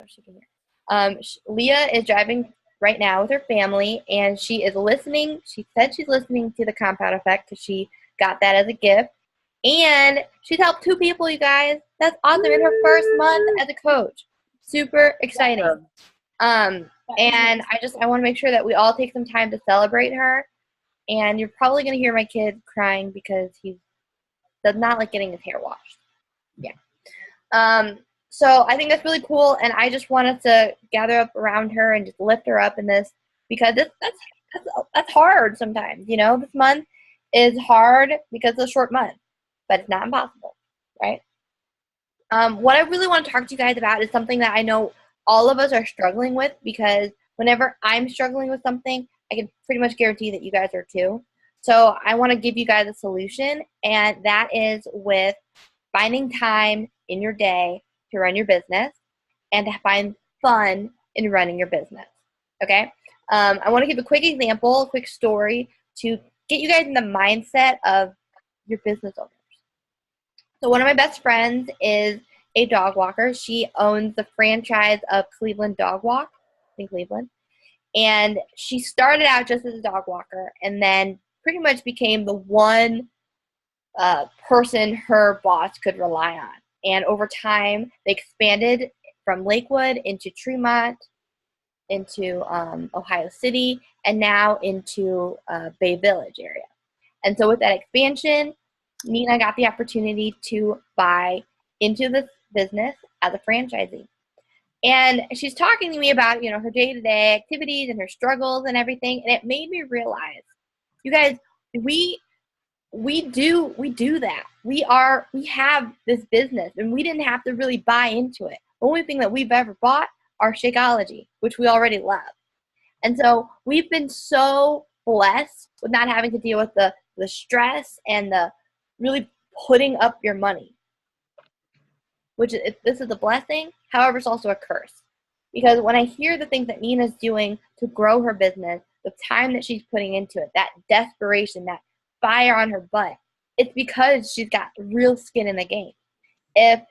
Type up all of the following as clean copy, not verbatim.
she can hear. Leah is driving right now with her family, and she is listening. She said she's listening to the Compound Effect because she got that as a gift. And she's helped 2 people, you guys. That's awesome. In her first month as a coach. Super exciting. And I want to make sure that we all take some time to celebrate her. And you're probably going to hear my kid crying because he does not like getting his hair washed. Yeah. So I think that's really cool, and I just wanted to gather up around her and just lift her up in this because that's hard sometimes. You know, this month is hard because it's a short month, but it's not impossible, right? What I really want to talk to you guys about is something that I know all of us are struggling with, because whenever I'm struggling with something, I can pretty much guarantee that you guys are too. So I want to give you guys a solution, and that is with finding time in your day to run your business and to find fun in running your business. Okay? I want to give a quick example, a quick story to get you guys in the mindset of your business owners. So one of my best friends is a dog walker. She owns the franchise of Cleveland Dog Walk in Cleveland. And she started out just as a dog walker and then pretty much became the one person her boss could rely on. And over time, they expanded from Lakewood into Tremont, into Ohio City, and now into Bay Village area. And so with that expansion, Nina got the opportunity to buy into this business as a franchisee. And she's talking to me about, her day-to-day activities and her struggles and everything. And it made me realize, you guys, we do that. We have this business, and we didn't have to really buy into it. The only thing that we've ever bought are Shakeology, which we already love. And so we've been so blessed with not having to deal with the stress and the really putting up your money, which this is a blessing. However, it's also a curse, because when I hear the things that Nina's doing to grow her business, the time that she's putting into it, that desperation, that fire on her butt, it's because she's got real skin in the game. If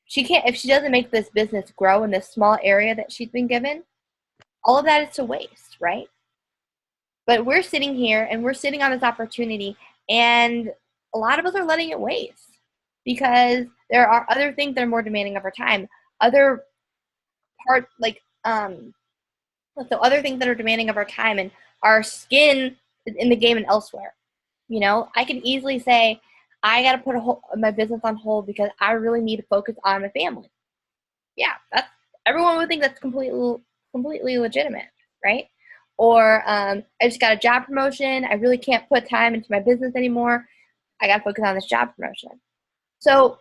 she doesn't make this business grow in this small area that she's been given, all of that is to waste, right? But we're sitting here and we're sitting on this opportunity, and a lot of us are letting it waste because there are other things that are more demanding of our time. Other things that are demanding of our time, and our skin is in the game and elsewhere. I can easily say, I got to put my business on hold because I really need to focus on my family. Yeah, everyone would think that's completely legitimate, right? Or I just got a job promotion. I really can't put time into my business anymore. I got to focus on this job promotion. So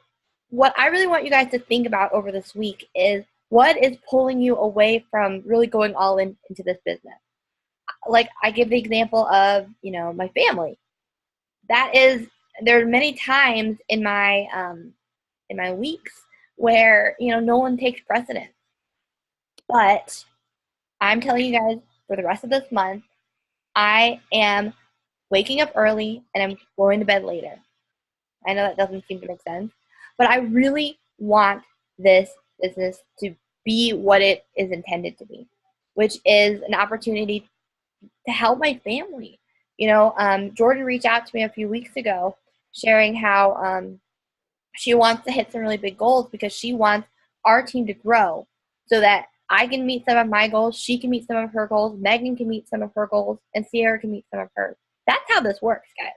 what I really want you guys to think about over this week is, what is pulling you away from really going all into this business? Like I give the example of, my family. There are many times in my weeks where, no one takes precedence. But I'm telling you guys, for the rest of this month, I am waking up early and I'm going to bed later. I know that doesn't seem to make sense, but I really want this business to be what it is intended to be, which is an opportunity to help my family. Jordan reached out to me a few weeks ago sharing how she wants to hit some really big goals because she wants our team to grow so that I can meet some of my goals, she can meet some of her goals, Megan can meet some of her goals, and Sierra can meet some of hers. That's how this works, guys.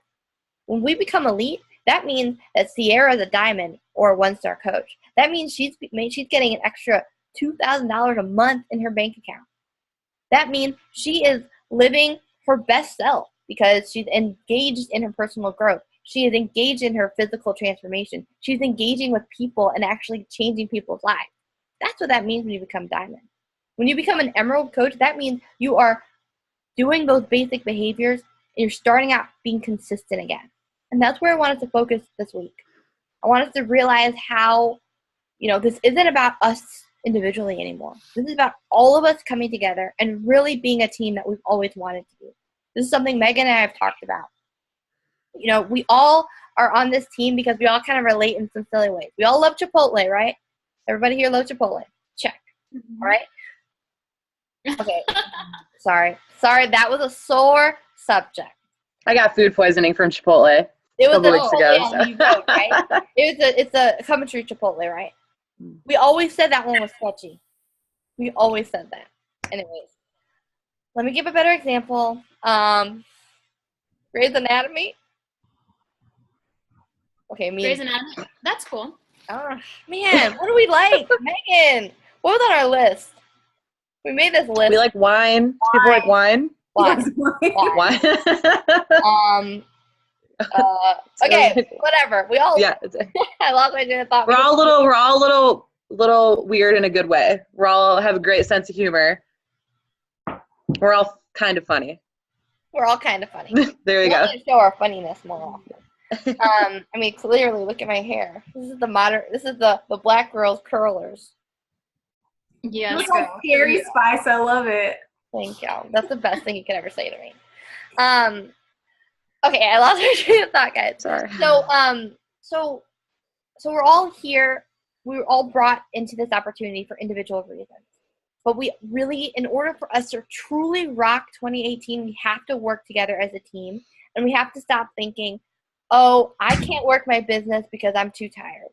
When we become elite, that means that Sierra is a diamond or a one-star coach. That means she's getting an extra $2,000 a month in her bank account. That means she is living her best self because she's engaged in her personal growth. She is engaged in her physical transformation. She's engaging with people and actually changing people's lives. That's what that means when you become diamond. When you become an emerald coach, that means you are doing those basic behaviors and you're starting out being consistent again. And that's where I wanted to focus this week. I want us to realize how, this isn't about us individually anymore. This is about all of us coming together and really being a team that we've always wanted to be. This is something Megan and I have talked about. We all are on this team because we all kind of relate in some silly ways. We all love Chipotle, right? Everybody here loves Chipotle. Check. All right? Okay. Sorry, that was a sore subject. I got food poisoning from Chipotle. It was couple weeks ago. So. You know, right? It's a Coventry Chipotle, right? We always said that one was sketchy. We always said that. Anyways, let me give a better example. Grey's Anatomy. Okay, Grey's Anatomy. That's cool. Oh, man, what do we like? Megan, what was on our list? We made this list. We like wine. People like wine. Wine. Okay, whatever. We all. Yeah. I lost my train of thought. We're all a little weird in a good way. We all have a great sense of humor. We're all kind of funny. We're all kind of funny. There we go. Show our funniness more often. I mean, clearly, look at my hair. This is the black girl's curlers. Yeah. Looks like Scary Spice. I love it. Thank you. That's the best thing you could ever say to me. Okay, I lost my train of thought, guys. Sorry. So we're all here. We were all brought into this opportunity for individual reasons. But we really, in order for us to truly rock 2018, we have to work together as a team. And we have to stop thinking, oh, I can't work my business because I'm too tired.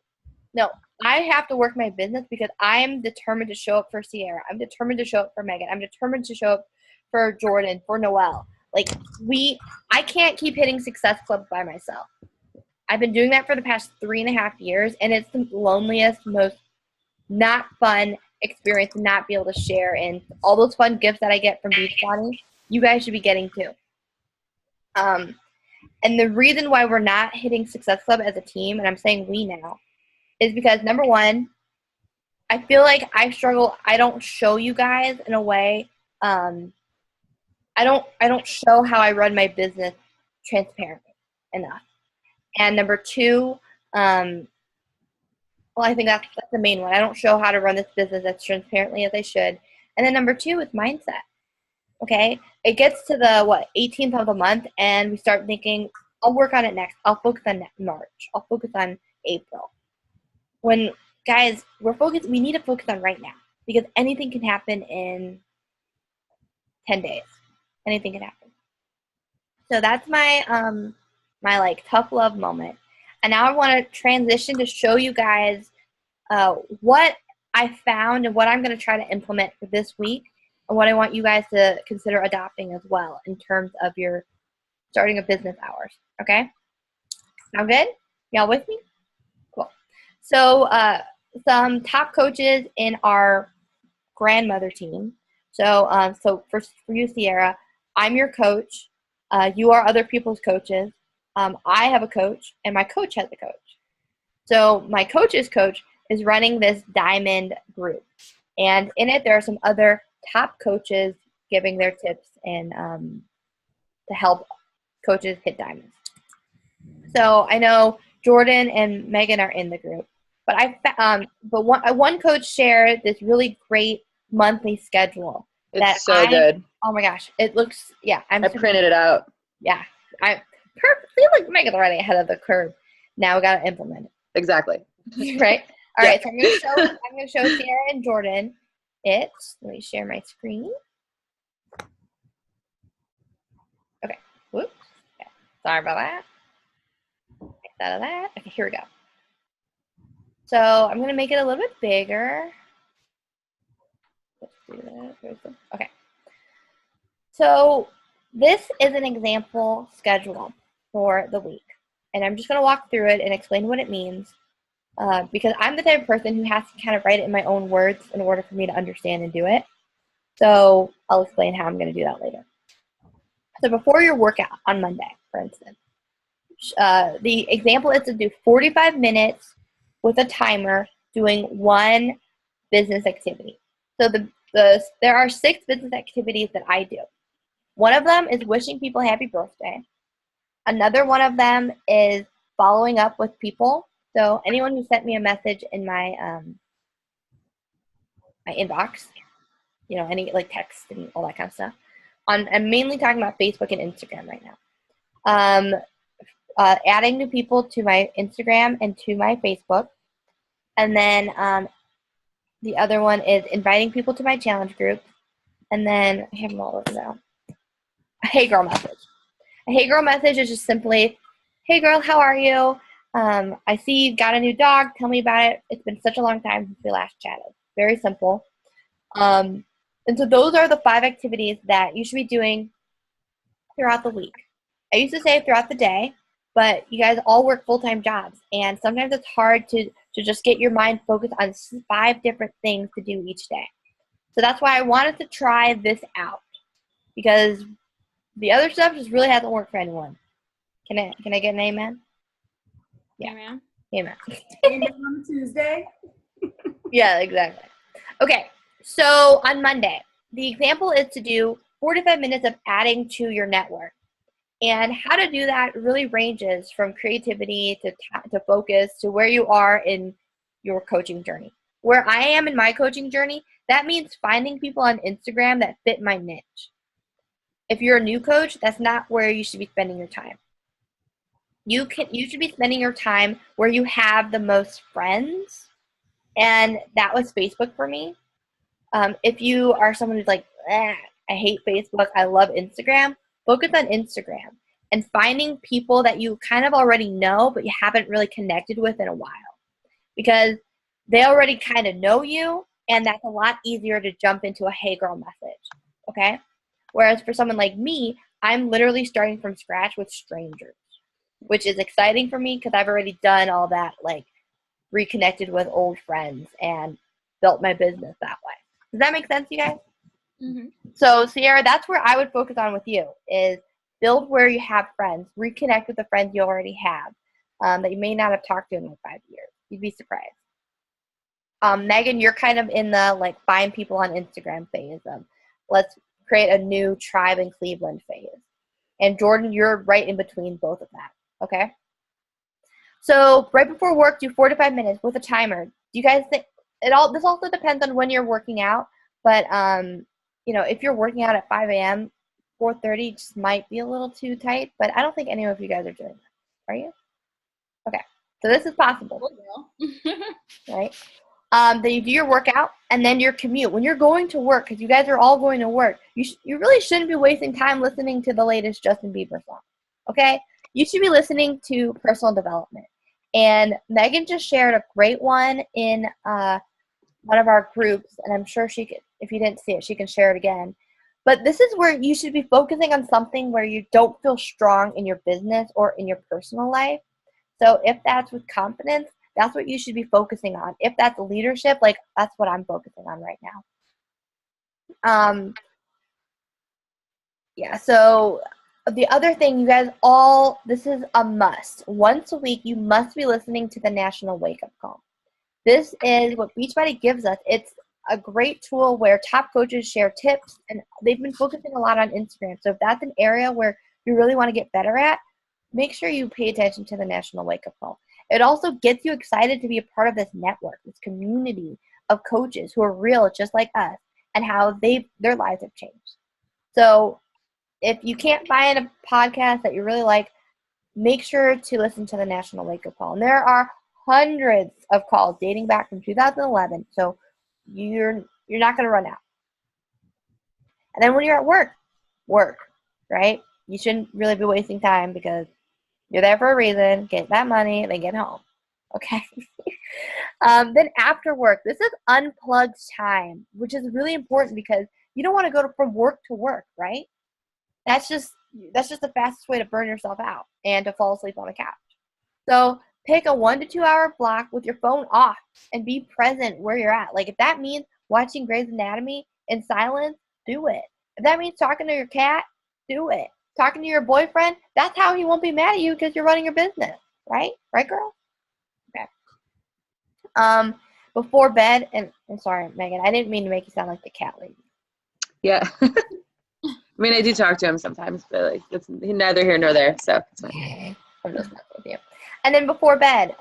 No, I have to work my business because I'm determined to show up for Sierra. I'm determined to show up for Megan. I'm determined to show up for Jordan, for Noelle. Like, I can't keep hitting Success Club by myself. I've been doing that for the past 3.5 years, and it's the loneliest, most not fun experience to not be able to share. And all those fun gifts that I get from Beachbody, you guys should be getting too. And the reason why we're not hitting Success Club as a team, and I'm saying we now, is because, number one, I feel like I struggle. I don't show you guys in a way. I don't show how I run my business transparently enough. And number two, well, I think that's the main one. I don't show how to run this business as transparently as I should. And then number two is mindset. Okay? It gets to the, 18th of the month, and we start thinking, I'll work on it next. I'll focus on March. I'll focus on April. When, guys, we need to focus on right now, because anything can happen in 10 days. Anything can happen. So that's my my tough love moment. And now I want to transition to show you guys what I found and what I'm going to try to implement for this week, and what I want you guys to consider adopting as well in terms of your starting a business hours. Okay? Sound good? Y'all with me? Cool. So some top coaches in our grandmother team. So for you, Sierra, I'm your coach. You are other people's coaches. I have a coach, and my coach has a coach. So my coach's coach is running this diamond group. And in it, there are some other top coaches giving their tips and to help coaches hit diamonds. So I know Jordan and Megan are in the group. But one coach shared this really great monthly schedule. It's so good. Oh my gosh, it looks, yeah. I printed it out. Yeah, I feel like Megan's already ahead of the curve. Now we gotta implement it. Exactly. Right. All right. So I'm gonna show Sierra and Jordan it. Let me share my screen. Okay. Whoops. Okay. Sorry about that. Get out of that. Okay. Here we go. So I'm gonna make it a little bit bigger. Let's do that. Okay. So this is an example schedule for the week. And I'm just going to walk through it and explain what it means because I'm the type of person who has to kind of write it in my own words in order for me to understand and do it. So I'll explain how I'm going to do that later. So before your workout on Monday, for instance, the example is to do 45 minutes with a timer doing one business activity. So there are 6 business activities that I do. One of them is wishing people happy birthday. Another one of them is following up with people. So anyone who sent me a message in my my inbox, any text and all that kind of stuff. I'm mainly talking about Facebook and Instagram right now. Adding new people to my Instagram and to my Facebook. And then The other one is inviting people to my challenge group. And then I have them all written down. A Hey Girl message. A Hey Girl message is just simply, hey girl, how are you? I see you got a new dog. Tell me about it. It's been such a long time since we last chatted. Very simple. And so those are the 5 activities that you should be doing throughout the week. I used to say throughout the day, but you guys all work full-time jobs, and sometimes it's hard to just get your mind focused on 5 different things to do each day. So that's why I wanted to try this out, because the other stuff just really hasn't worked for anyone. Can I get an amen? Yeah. Amen. Amen. And then on Tuesday. Yeah, exactly. Okay, so on Monday, the example is to do 4 to 5 minutes of adding to your network. And how to do that really ranges from creativity to focus to where you are in your coaching journey. Where I am in my coaching journey, that means finding people on Instagram that fit my niche. If you're a new coach, that's not where you should be spending your time. You should be spending your time where you have the most friends, and that was Facebook for me. If you are someone who's like, I hate Facebook, I love Instagram, focus on Instagram and finding people that you kind of already know but you haven't really connected with in a while, because they already kind of know you, and that's a lot easier to jump into a hey girl message, okay? Whereas for someone like me, I'm literally starting from scratch with strangers, which is exciting for me because I've already done all that, like reconnected with old friends and built my business that way. Does that make sense, you guys? Mm-hmm. So, Sierra, that's where I would focus on with you, is build where you have friends. Reconnect with the friends you already have that you may not have talked to in like 5 years. You'd be surprised. Megan, you're kind of in the like find people on Instagram phase of let's create a new tribe in Cleveland phase. And Jordan, you're right in between both of that, okay? So right before work, do 4 to 5 minutes with a timer. Do you guys think this also depends on when you're working out, but if you're working out at 5 a.m., 4:30 just might be a little too tight, but I don't think any of you guys are doing that. Are you? Okay. So this is possible, right? Then you do your workout and then your commute. When you're going to work, because you guys are all going to work, you really shouldn't be wasting time listening to the latest Justin Bieber song, okay? You should be listening to personal development. And Megan just shared a great one in one of our groups, and I'm sure she could, if you didn't see it, she can share it again. But this is where you should be focusing on something where you don't feel strong in your business or in your personal life. So if that's with confidence, that's what you should be focusing on. If that's leadership, like that's what I'm focusing on right now. Yeah, so the other thing, you guys all, this is a must. Once a week, you must be listening to the National Wake Up Call. This is what Beachbody gives us. It's a great tool where top coaches share tips, and they've been focusing a lot on Instagram. So if that's an area where you really want to get better at, make sure you pay attention to the National Wake Up Call. It also gets you excited to be a part of this network, this community of coaches who are real just like us, and how their lives have changed. So if you can't find a podcast that you really like, make sure to listen to the National Wake Up Call. And there are hundreds of calls dating back from 2011, so you're not going to run out. And then when you're at work, right? You shouldn't really be wasting time because you're there for a reason. Get that money, then get home. Okay? Then after work, this is unplugged time, which is really important because you don't want to go from work to work, right? That's just the fastest way to burn yourself out and to fall asleep on the couch. So pick a 1 to 2 hour block with your phone off and be present where you're at. Like if that means watching Grey's Anatomy in silence, do it. If that means talking to your cat, do it. Talking to your boyfriend, that's how he won't be mad at you because you're running your business, right? Right, girl? Okay. Before bed, and I'm sorry, Megan, I didn't mean to make you sound like the cat lady. Yeah. I mean, I do talk to him sometimes, but like it's neither here nor there, so it's fine. I'm just messing with you. And then before bed,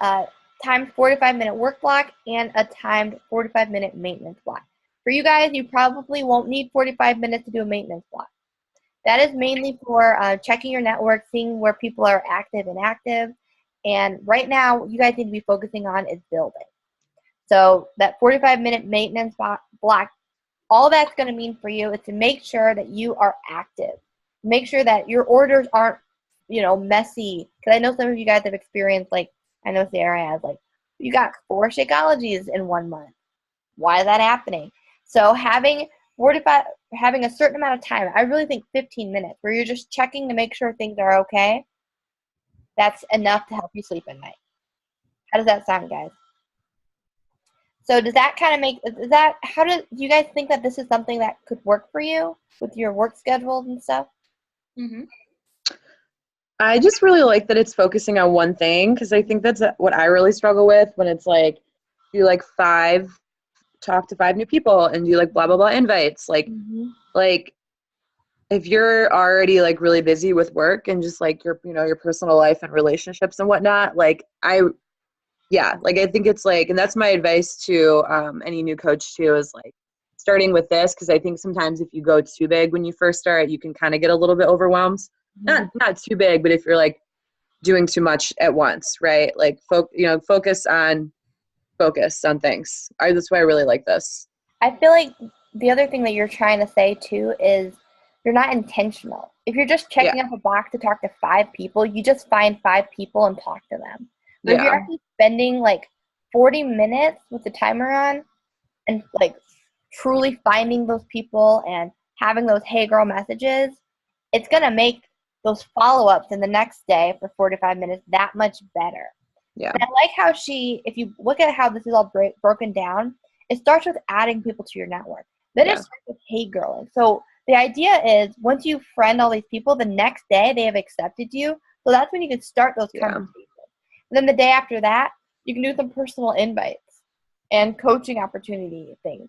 timed 4 to 5 minute work block and a timed 4 to 5 minute maintenance block. For you guys, you probably won't need 45 minutes to do a maintenance block. That is mainly for checking your network, seeing where people are active and inactive. And right now, what you guys need to be focusing on is building. So that 45-minute maintenance block, all that's going to mean for you is to make sure that you are active. Make sure that your orders aren't, messy. Because I know some of you guys have experienced, like, I know Sarah has, like, you got 4 Shakeologies in 1 month. Why is that happening? So having a certain amount of time, I really think 15 minutes, where you're just checking to make sure things are okay, that's enough to help you sleep at night. How does that sound, guys? So does that kind of do you guys think that this is something that could work for you with your work schedules and stuff? Mm-hmm. I just really like that it's focusing on one thing, because I think that's what I really struggle with when it's like, do like talk to 5 new people and do like blah, blah, blah invites. Like if you're already like really busy with work and just like your personal life and relationships and whatnot, like I think it's like, and that's my advice to any new coach too, is like starting with this, because I think sometimes if you go too big when you first start, you can kind of get a little bit overwhelmed. Not too big, but if you're like doing too much at once, right? Like focus on things. That's why I really like this. I feel like the other thing that you're trying to say too is you're not intentional. If you're just checking off a box to talk to 5 people, you just find 5 people and talk to them. But if you're actually spending like 40 minutes with the timer on and like truly finding those people and having those hey girl messages, it's going to make those follow-ups in the next day for 45 minutes that much better. Yeah. And I like how if you look at how this is all broken down, it starts with adding people to your network. Then it starts with hey girling. So the idea is once you friend all these people, the next day they have accepted you. So that's when you can start those conversations. And then the day after that, you can do some personal invites and coaching opportunity things.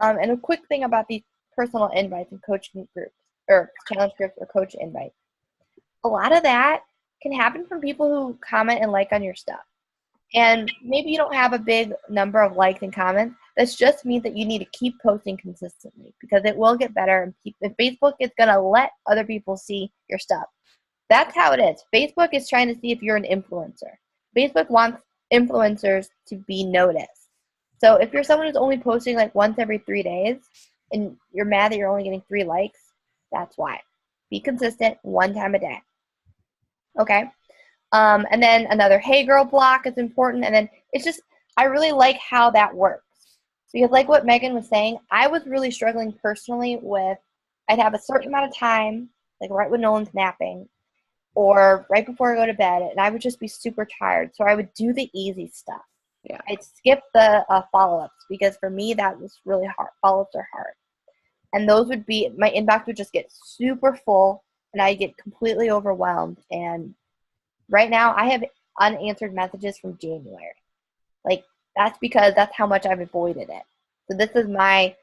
And a quick thing about these personal invites and coaching groups or challenge groups or coach invites. A lot of that can happen from people who comment and like on your stuff. And maybe you don't have a big number of likes and comments. That just means that you need to keep posting consistently, because it will get better. And Facebook is going to let other people see your stuff. That's how it is. Facebook is trying to see if you're an influencer. Facebook wants influencers to be noticed. So if you're someone who's only posting like once every 3 days and you're mad that you're only getting 3 likes, that's why. Be consistent 1 time a day. Okay? And then another hey girl block is important. And then it's just, I really like how that works. Because like what Megan was saying, I was really struggling personally with, I'd have a certain amount of time, like right when no one's napping, or right before I go to bed, and I would just be super tired. So I would do the easy stuff. Yeah. I'd skip the follow-ups, because for me that was really hard. Follow-ups are hard. And those would be, my inbox would just get super full, and I'd get completely overwhelmed. And right now I have unanswered messages from January. Like, that's because that's how much I've avoided it. So this is my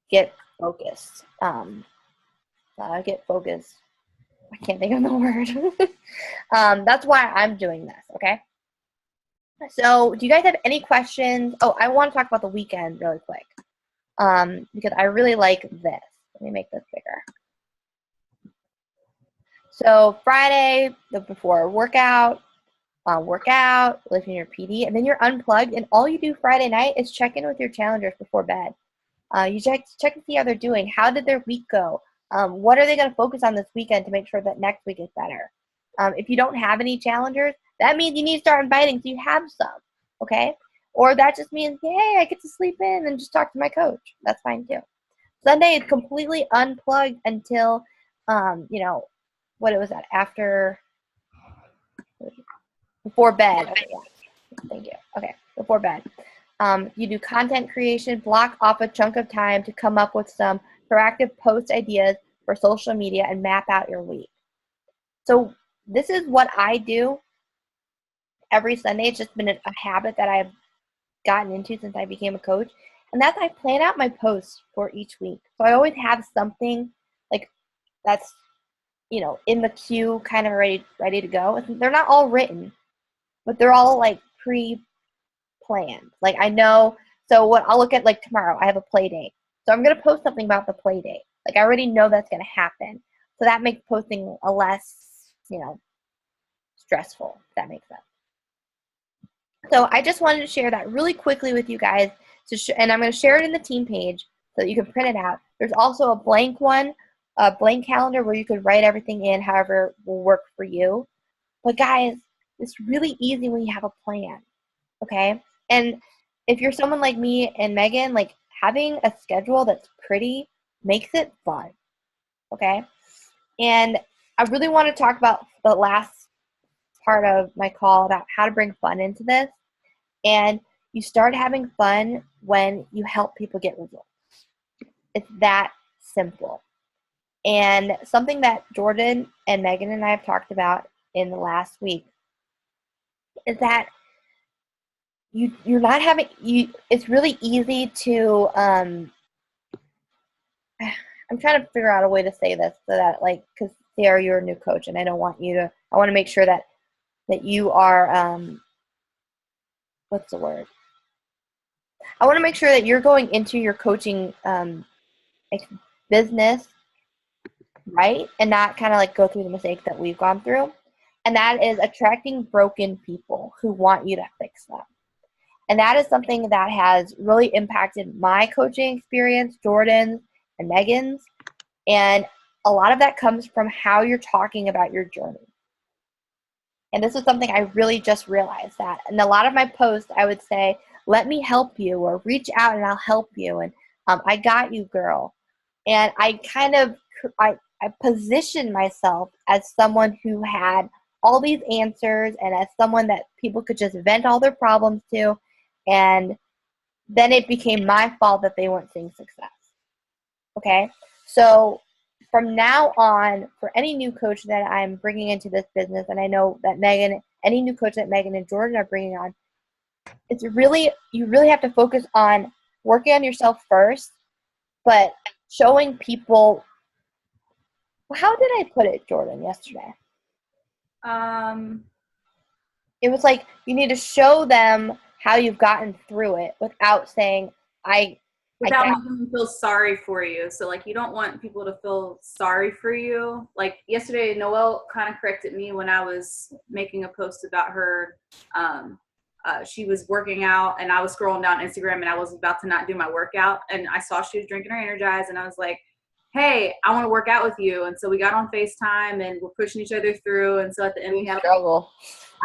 get focused. Get focused. I can't think of the word. That's why I'm doing this, okay? So do you guys have any questions? Oh, I want to talk about the weekend really quick, because I really like this. Let me make this bigger. So Friday, before workout, lifting your PD, and then you're unplugged, and all you do Friday night is check in with your challengers before bed. You check to see how they're doing. How did their week go? What are they going to focus on this weekend to make sure that next week is better? If you don't have any challengers, that means you need to start inviting so you have some, okay? Or that just means, hey, I get to sleep in and just talk to my coach. That's fine too. Sunday is completely unplugged until, what it was that after, before bed. Okay, yeah. Thank you. Okay, before bed. You do content creation, block off a chunk of time to come up with some proactive post ideas for social media and map out your week. So this is what I do every Sunday. It's just been a habit that I've gotten into since I became a coach. And that's, I plan out my posts for each week. So I always have something like that's, in the queue, kind of ready to go. They're not all written, but they're all like pre-planned. Like I know, so what I'll look at, like tomorrow, I have a play date. So I'm going to post something about the play date. Like I already know that's going to happen. So that makes posting a less, stressful, if that makes sense. So I just wanted to share that really quickly with you guys, and I'm going to share it in the team page so that you can print it out. There's also a blank one, a blank calendar where you could write everything in however will work for you. But guys, it's really easy when you have a plan, okay? And if you're someone like me and Megan, like having a schedule that's pretty makes it fun, okay? And I really want to talk about the last part of my call about how to bring fun into this. And you start having fun when you help people get results. It's that simple. And something that Jordan and Megan and I have talked about in the last week is that you're not having it's really easy to I'm trying to figure out a way to say this so that, like, because Sarah, you're a new coach and I want to make sure that you are what's the word? I want to make sure that you're going into your coaching business right and not kind of like go through the mistakes that we've gone through. And that is attracting broken people who want you to fix them. And that is something that has really impacted my coaching experience, Jordan's and Megan's. And a lot of that comes from how you're talking about your journey. And this is something I really just realized that. In a lot of my posts, I would say, let me help you, or reach out and I'll help you. And I got you, girl. And I positioned myself as someone who had all these answers and as someone that people could just vent all their problems to. And then it became my fault that they weren't seeing success. Okay? So from now on, for any new coach that I'm bringing into this business, and I know that any new coach that Megan and Jordan are bringing on, you really have to focus on working on yourself first, but showing people. How did I put it, Jordan, yesterday? It was like you need to show them how you've gotten through it without saying without making them feel sorry for you. So, like, you don't want people to feel sorry for you. Like, yesterday, Noelle kind of corrected me when I was making a post about her. She was working out, and I was scrolling down Instagram, and I was about to not do my workout, and I saw she was drinking her Energize, and I was like, hey, I want to work out with you. And so we got on FaceTime, and we're pushing each other through. And so at the end, we had struggle.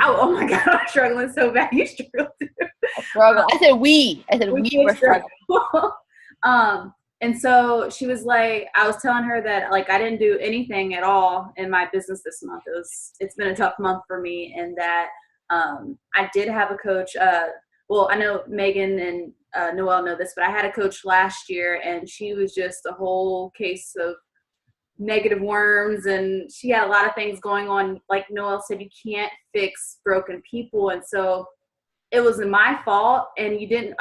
Oh my God, I'm struggling so bad. You struggle too. I struggle. I said we were struggling. And so she was like, I was telling her that, like, I didn't do anything at all in my business this month. It's been a tough month for me, and that I did have a coach. Well, I know Megan and Noelle know this, but I had a coach last year, and she was just a whole case of negative worms, and she had a lot of things going on. Like Noelle said, you can't fix broken people, and so it was my fault. And we didn't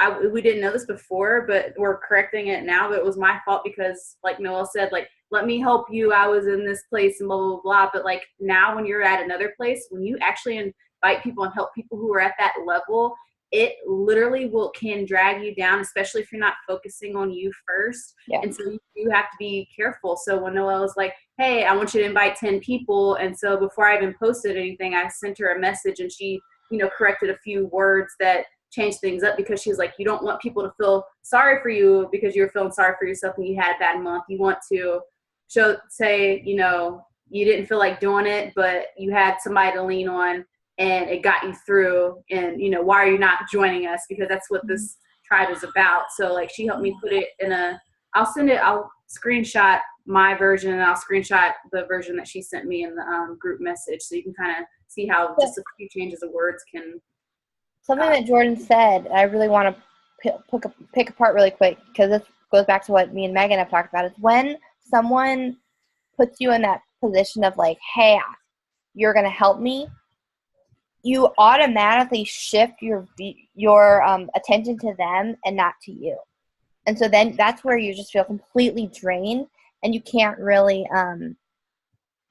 know this before, but we're correcting it now. But it was my fault because, like Noelle said, like, let me help you. I was in this place and blah blah blah. But like now, when you're at another place, when you actually invite people and help people who are at that level, it literally can drag you down, especially if you're not focusing on you first. Yeah. And so you have to be careful. So when Noelle was like, hey, I want you to invite 10 people. And so before I even posted anything, I sent her a message, and she, corrected a few words that changed things up, because she was like, you don't want people to feel sorry for you because you're feeling sorry for yourself when you had a bad month. You want to say, you didn't feel like doing it, but you had somebody to lean on, and it got you through. And, why are you not joining us? Because that's what this tribe is about. So, like, she helped me put it in I'll screenshot my version, and I'll screenshot the version that she sent me in the group message. So you can kind of see how just a few changes of words can. Something that Jordan said, I really want to pick apart really quick, because this goes back to what me and Megan have talked about, is when someone puts you in that position of like, hey, you're going to help me, you automatically shift your attention to them and not to you. And so then that's where you just feel completely drained, and you can't really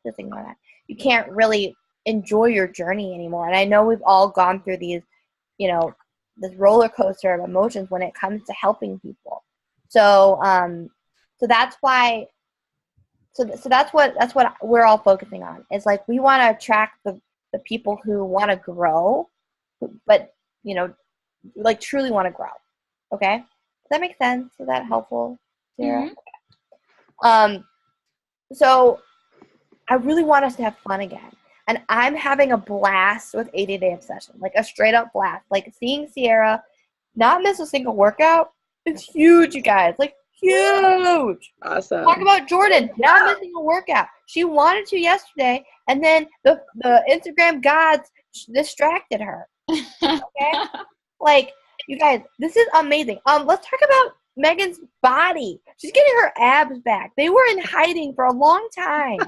just ignore that. You can't really enjoy your journey anymore. And I know we've all gone through these, this roller coaster of emotions when it comes to helping people. So that's why. So that's what we're all focusing on. Is like we want to attract the people who want to grow, but like truly want to grow. Okay? Does that make sense? Is that helpful, Sarah? So I really want us to have fun again. And I'm having a blast with 80-Day Obsession, like a straight up blast. Like seeing Sierra not miss a single workout, it's huge, you guys. Like huge. Awesome. Talk about Jordan not missing a workout. She wanted to yesterday, and then the Instagram gods distracted her. Okay? Like, you guys, this is amazing. Let's talk about Megan's body. She's getting her abs back. They were in hiding for a long time.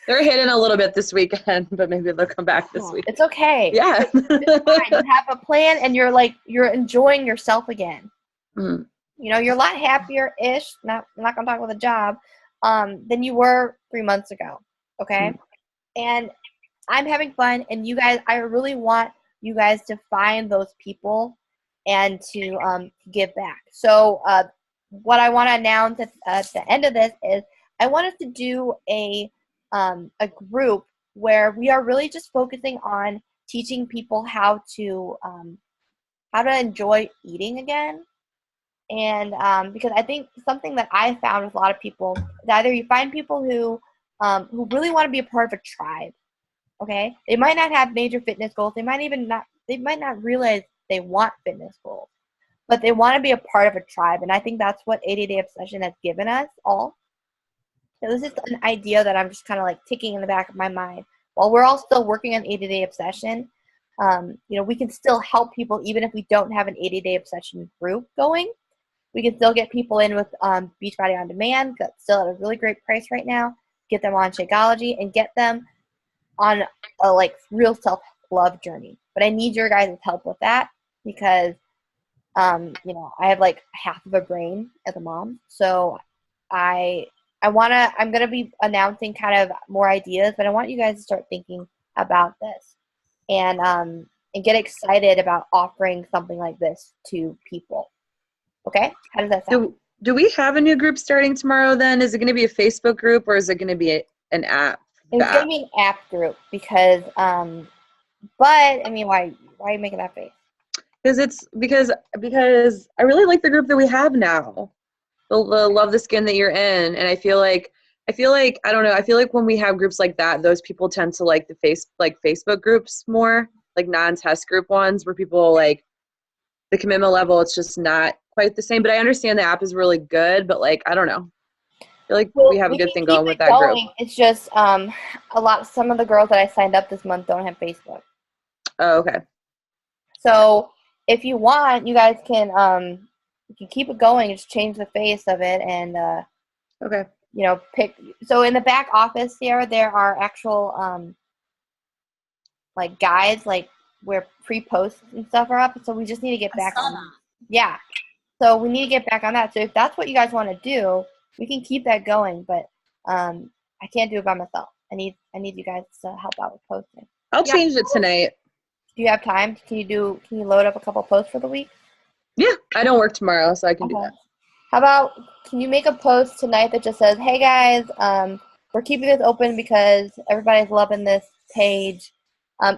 They're hidden a little bit this weekend, but maybe they'll come back this week. It's okay. Yeah. It's fine. You have a plan, and you're enjoying yourself again. Mm. You're a lot happier-ish. I'm not gonna talk about the job, than you were 3 months ago. Okay, and I'm having fun, and you guys, I really want you guys to find those people and to give back. So, what I want to announce at the end of this is I want us to do a group where we are really just focusing on teaching people how to enjoy eating again. And because I think something that I found with a lot of people is either you find people who really want to be a part of a tribe. Okay, they might not have major fitness goals. They might not realize they want fitness goals, but they want to be a part of a tribe. And I think that's what 80-Day Obsession has given us all. So this is an idea that I'm just kind of like ticking in the back of my mind. While we're all still working on 80-Day Obsession, we can still help people even if we don't have an 80-Day Obsession group going. We can still get people in with Beachbody On Demand, that's still at a really great price right now. Get them on Shakeology and get them on a real self-love journey. But I need your guys' help with that because, I have half of a brain as a mom. So I'm going to be announcing kind of more ideas, but I want you guys to start thinking about this and get excited about offering something like this to people. Okay? How does that sound? Do we have a new group starting tomorrow then? Is it going to be a Facebook group or is it going to be an app? It's going to be an app group because, but I mean, why are you making that face? Because I really like the group that we have now. The Love the Skin that you're in, and I feel like I don't know. I feel like when we have groups like that, those people tend to like the Facebook groups more, like non-test group ones where people like the commitment level. It's just not quite the same. But I understand the app is really good, but I don't know. I feel like we have a good thing going with that group. It's just some of the girls that I signed up this month don't have Facebook. Oh, okay. So if you want, you guys can keep it going. Just change the face of it and okay. Pick. So in the back office here, there are actual guides where pre-posts and stuff are up. So we just need to get back on that. Yeah. So we need to get back on that. So if that's what you guys want to do, we can keep that going. But I can't do it by myself. I need you guys to help out with posting. I'll change it tonight. Do you have time? Can you load up a couple posts for the week? Yeah, I don't work tomorrow, so I can do that. How about, can you make a post tonight that just says, hey guys, we're keeping this open because everybody's loving this page.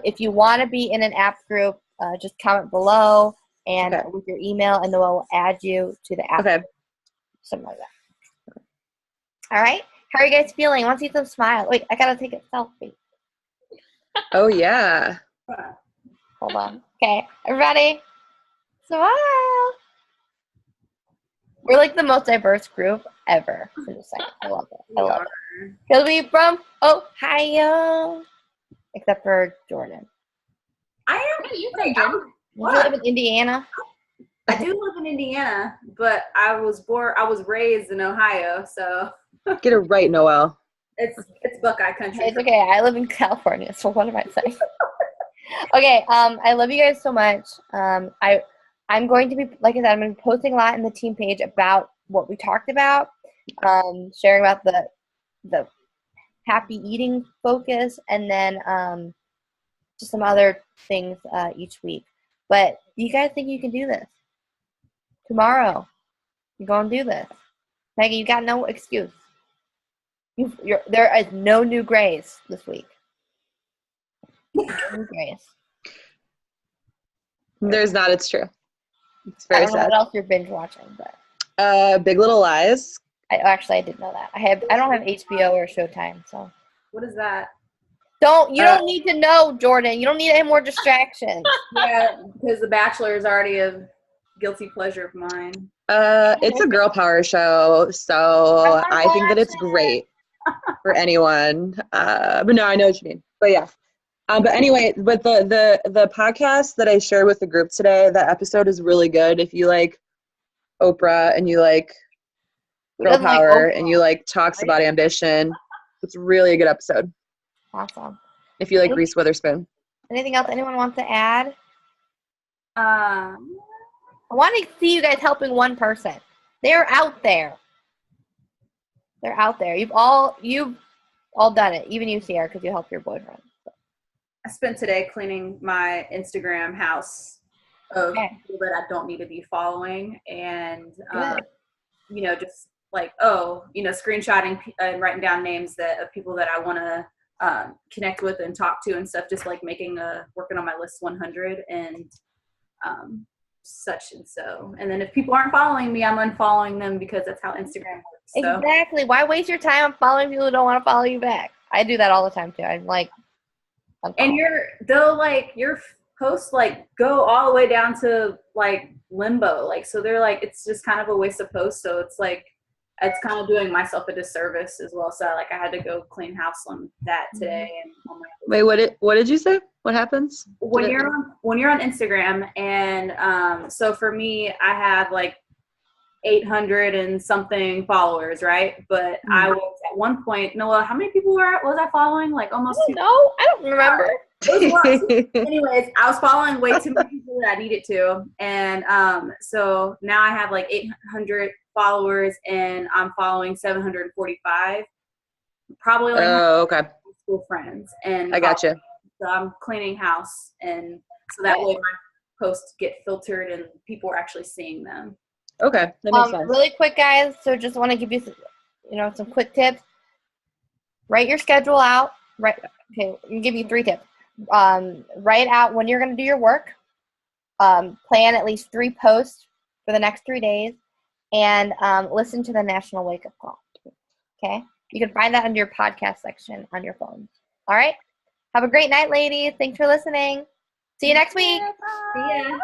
If you want to be in an app group, just comment below and with your email, and then we'll add you to the app. Okay. Something like that. All right. How are you guys feeling? I want to see some smiles. Wait, I got to take a selfie. Oh, yeah. Hold on. Okay, everybody, smile. We're like the most diverse group ever. I'm just saying. I love it. I love it. Because we're from Ohio, except for Jordan. I am. You from Jordan? You live in Indiana? I do live in Indiana, but I was raised in Ohio, so. Get it right, Noelle. It's Buckeye country. It's okay. I live in California, so what am I saying? Okay, I love you guys so much. I'm going to be, like I said, I'm going to be posting a lot in the team page about what we talked about, sharing about the happy eating focus, and then just some other things each week. But do you guys think you can do this? Tomorrow, you're going to do this. Megan, you got no excuse. There is no new grays this week. No new grays. There's not. It's true. It's I very don't know sad. what else you're binge watching, but Big Little Lies. I didn't know that. I don't have HBO or Showtime, so What is that? you don't need to know, Jordan. You don't need any more distractions. Yeah, because The Bachelor is already a guilty pleasure of mine. It's a girl power show, so I think that it's great for anyone. But no, I know what you mean. But yeah. But anyway, but the podcast that I shared with the group today, that episode is really good. If you like Oprah and you like Who girl doesn't like power Oprah? and you like talks about ambition, it's really a good episode. Awesome. If you like Reese Witherspoon. Anything else anyone wants to add? Um, I want to see you guys helping one person. They're out there. They're out there. You've all done it. Even you, Sierra, because you help your boyfriend. I spent today cleaning my Instagram house of people that I don't need to be following, and just like screenshotting and writing down names of people that I want to connect with and talk to and stuff. Just like working on my list 100 and such and so. And then if people aren't following me, I'm unfollowing them because that's how Instagram works. So. Exactly. Why waste your time following people who don't want to follow you back? I do that all the time too. I'm like. And your posts like go all the way down to like limbo, like so they're like it's just kind of a waste of posts. So it's like it's kind of doing myself a disservice as well. So like I had to go clean house on that today. And Wait, what did you say? What happens when you're on Instagram? And so for me, I have like 800 and something followers, right? But I was at one point, Noah, how many people was I following? Like almost. No, I don't remember. Anyways, I was following way too many people that I needed to, and so now I have like 800 followers, and I'm following 745. Probably like okay. school friends, and I got you. So I'm cleaning house, and so that way my posts get filtered, and people are actually seeing them. Okay, that makes sense. Really quick, guys. So just want to give you some quick tips. Write your schedule out. Okay, I'll give you 3 tips. Write out when you're going to do your work. Plan at least 3 posts for the next 3 days, and listen to the National Wake Up Call. Okay, you can find that under your podcast section on your phone. All right. Have a great night, ladies. Thanks for listening. See you next week. See ya.